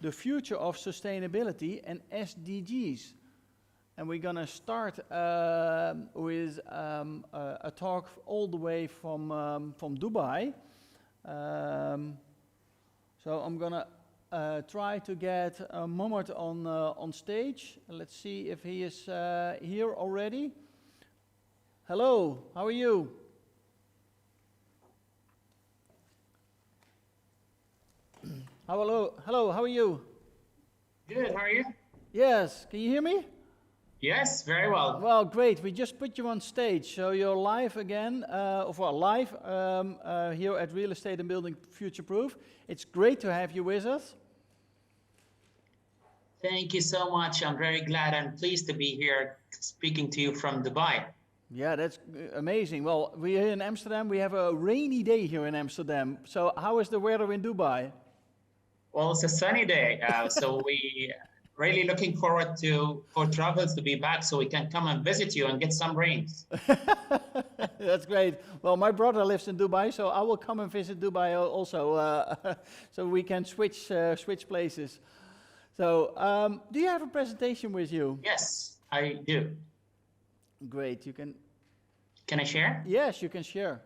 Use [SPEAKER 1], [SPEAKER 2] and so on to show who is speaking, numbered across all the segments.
[SPEAKER 1] the future of sustainability and SDGs. And we're going to start with a talk all the way from Dubai. So I'm going to try to get Mohammed on stage. Let's see if he is here already. Hello, how are you? Hello, how are you?
[SPEAKER 2] Good, how are you?
[SPEAKER 1] Yes, can you hear me?
[SPEAKER 2] Yes, very well.
[SPEAKER 1] Well, great. We just put you on stage, so you're live again, live here at Real Estate and Building Futureproof. It's great to have you with us.
[SPEAKER 2] Thank you so much. I'm very glad and pleased to be here speaking to you from Dubai.
[SPEAKER 1] Yeah, that's amazing. Well, we're here in Amsterdam. We have a rainy day here in Amsterdam. So how is the weather in Dubai?
[SPEAKER 2] Well, it's a sunny day, so we really looking forward for travels to be back so we can come and visit you and get some rains.
[SPEAKER 1] That's great. Well, my brother lives in Dubai, so I will come and visit Dubai also, so we can switch places. So, do you have a presentation with you?
[SPEAKER 2] Yes, I do.
[SPEAKER 1] Great. You can.
[SPEAKER 2] Can I share?
[SPEAKER 1] Yes, you can share.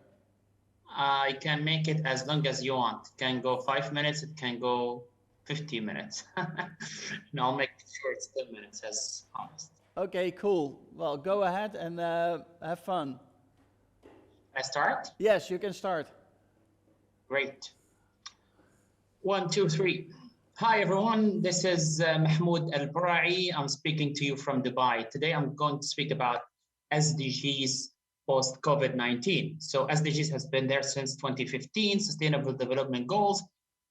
[SPEAKER 2] I can make it as long as you want. It can go 5 minutes. It can go 15 minutes. And I'll make sure it's 10 minutes as promised.
[SPEAKER 1] Okay, cool. Well, go ahead and have fun.
[SPEAKER 2] I start?
[SPEAKER 1] Yes, you can start.
[SPEAKER 2] Great. 1, 2, 3. Hi, everyone. This is Mahmoud AlBurai. I'm speaking to you from Dubai. Today, I'm going to speak about SDGs post-COVID-19. So SDGs has been there since 2015, Sustainable Development Goals.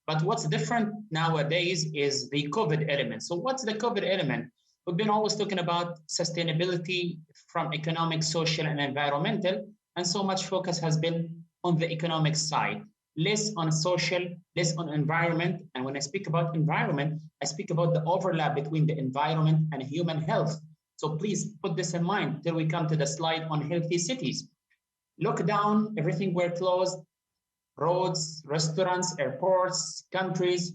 [SPEAKER 2] But what's different nowadays is the COVID element. So what's the COVID element? We've been always talking about sustainability from economic, social, and environmental. And so much focus has been on the economic side, less on social, less on environment. And when I speak about environment, I speak about the overlap between the environment and human health. So please put this in mind till we come to the slide on healthy cities. Lockdown, everything were closed, roads, restaurants, airports, countries.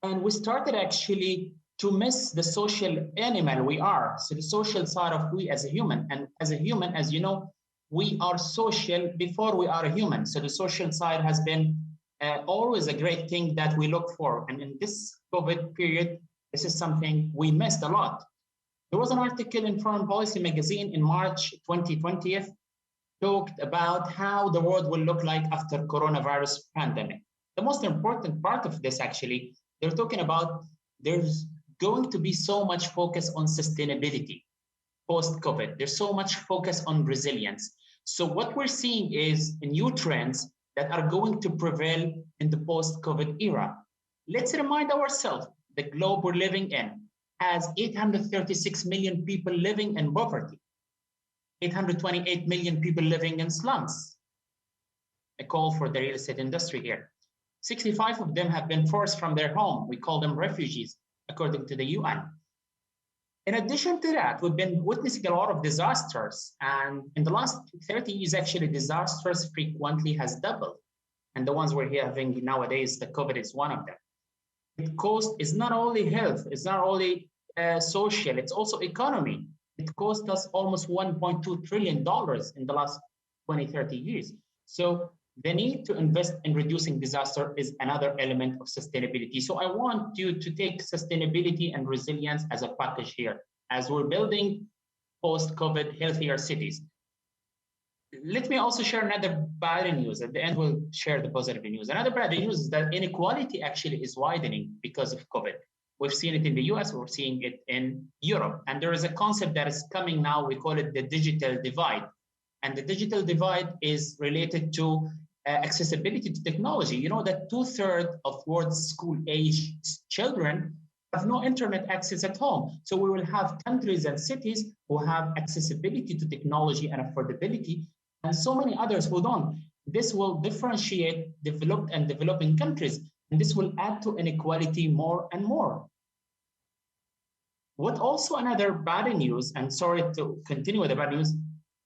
[SPEAKER 2] And we started actually to miss the social animal we are. So the social side of we as a human. And as a human, as you know, we are social before we are a human. So the social side has been always a great thing that we look for. And in this COVID period, this is something we missed a lot. There was an article in Foreign Policy magazine in March 2020 talked about how the world will look like after coronavirus pandemic. The most important part of this actually, they're talking about there's going to be so much focus on sustainability post-COVID. There's so much focus on resilience. So what we're seeing is new trends that are going to prevail in the post-COVID era. Let's remind ourselves, the globe we're living in has 836 million people living in poverty, 828 million people living in slums. A call for the real estate industry here. 65 of them have been forced from their home. We call them refugees, according to the UN. In addition to that, we've been witnessing a lot of disasters. And in the last 30 years, actually, disasters frequently has doubled. And the ones we're having nowadays, the COVID is one of them. It cost is not only health, it's not only social, it's also economy. It cost us almost $1.2 trillion in the last 20, 30 years. So the need to invest in reducing disaster is another element of sustainability. So I want you to take sustainability and resilience as a package here, as we're building post-COVID healthier cities. Let me also share another bad news. At the end, we'll share the positive news. Another bad news is that inequality actually is widening because of COVID. We've seen it in the US, we're seeing it in Europe. And there is a concept that is coming now, we call it the digital divide. And the digital divide is related to accessibility to technology. You know that 2/3 of world's school age children have no internet access at home. So we will have countries and cities who have accessibility to technology and affordability, and so many others who don't. This will differentiate developed and developing countries, and this will add to inequality more and more. What also another bad news, and sorry to continue with the bad news,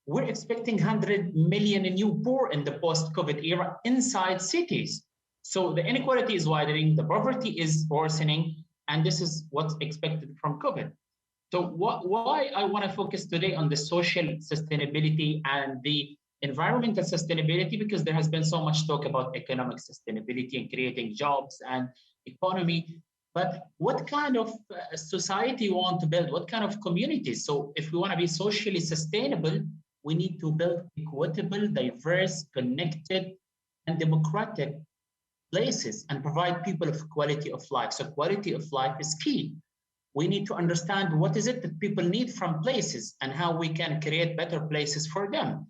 [SPEAKER 2] we're expecting 100 million new poor in the post-COVID era inside cities. So the inequality is widening, the poverty is worsening, and this is what's expected from COVID. So why I want to focus today on the social sustainability and the environmental sustainability, because there has been so much talk about economic sustainability and creating jobs and economy. But what kind of society you want to build? What kind of communities? So if we want to be socially sustainable, we need to build equitable, diverse, connected, and democratic places and provide people with quality of life. So quality of life is key. We need to understand what is it that people need from places and how we can create better places for them.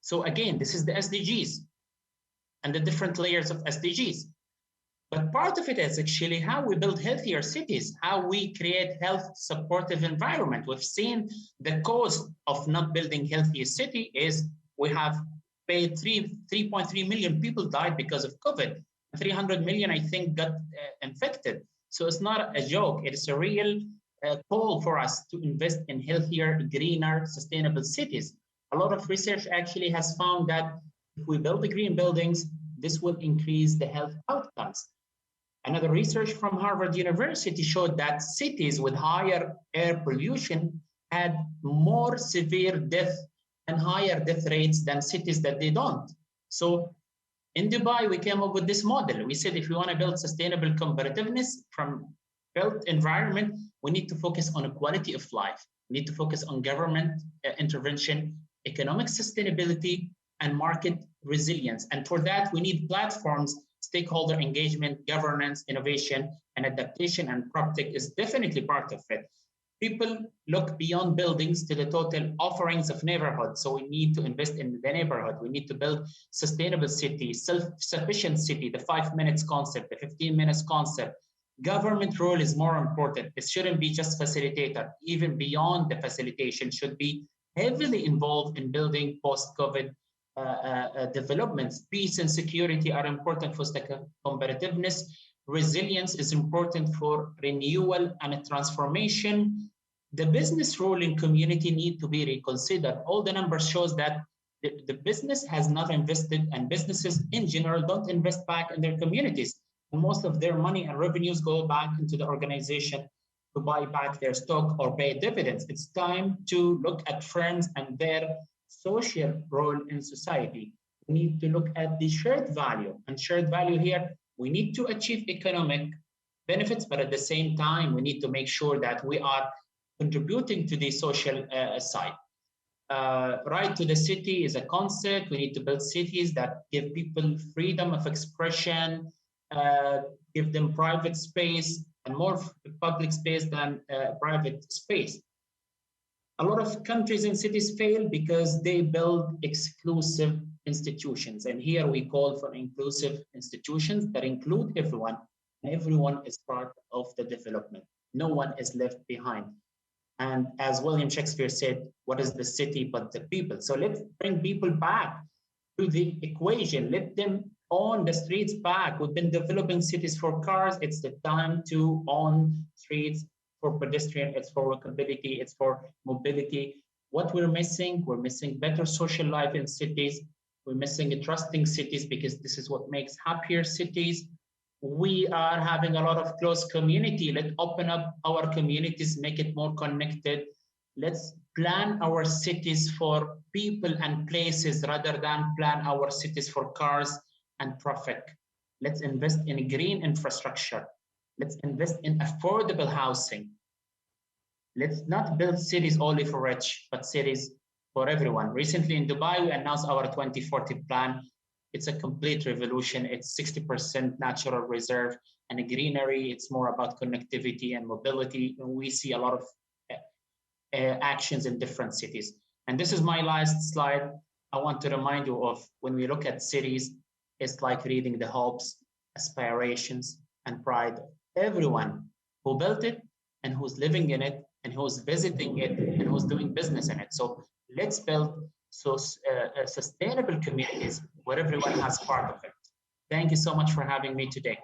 [SPEAKER 2] So again, this is the SDGs and the different layers of SDGs. But part of it is actually how we build healthier cities, how we create health supportive environment. We've seen the cost of not building healthier city is we have paid 3.3 million people died because of COVID. 300 million, I think, got infected. So it's not a joke. It is a real call for us to invest in healthier, greener, sustainable cities. A lot of research actually has found that if we build the green buildings, this will increase the health outcomes. Another research from Harvard University showed that cities with higher air pollution had more severe death and higher death rates than cities that they don't. So in Dubai, we came up with this model. We said, if we want to build sustainable competitiveness from built environment, we need to focus on a quality of life. We need to focus on government intervention, economic sustainability, and market resilience. And for that, we need platforms, stakeholder engagement, governance, innovation, and adaptation, and PropTech is definitely part of it. People look beyond buildings to the total offerings of neighborhoods. So we need to invest in the neighborhood. We need to build sustainable city, self-sufficient city, the 5 minutes concept, the 15 minutes concept. Government role is more important. It shouldn't be just facilitator. Even beyond the facilitation, should be heavily involved in building post-COVID developments. Peace and security are important for competitiveness. Resilience is important for renewal and transformation. The business role in community need to be reconsidered. All the numbers shows that the business has not invested, and businesses in general don't invest back in their communities. And most of their money and revenues go back into the organization to buy back their stock or pay dividends. It's time to look at firms and their social role in society. We need to look at the shared value, and shared value here, we need to achieve economic benefits, but at the same time, we need to make sure that we are contributing to the social side. Right to the city is a concept. We need to build cities that give people freedom of expression, give them private space, and more public space than private space. A lot of countries and cities fail because they build exclusive institutions. And here we call for inclusive institutions that include everyone, and everyone is part of the development. No one is left behind. And as William Shakespeare said, what is the city but the people? So let's bring people back to the equation. Let them own the streets back. We've been developing cities for cars. It's the time to own streets for pedestrian, it's for walkability, it's for mobility. What we're missing better social life in cities. We're missing trusting cities, because this is what makes happier cities. We are having a lot of close community. Let's open up our communities, make it more connected. Let's plan our cities for people and places rather than plan our cities for cars and traffic. Let's invest in green infrastructure. Let's invest in affordable housing. Let's not build cities only for rich, but cities for everyone. Recently in Dubai, we announced our 2040 plan. It's a complete revolution. It's 60% natural reserve and greenery. It's more about connectivity and mobility. And we see a lot of actions in different cities. And this is my last slide. I want to remind you of, when we look at cities, it's like reading the hopes, aspirations, and pride of everyone who built it and who's living in it and who's visiting it and who's doing business in it. So let's build sustainable communities where everyone has part of it. Thank you so much for having me today.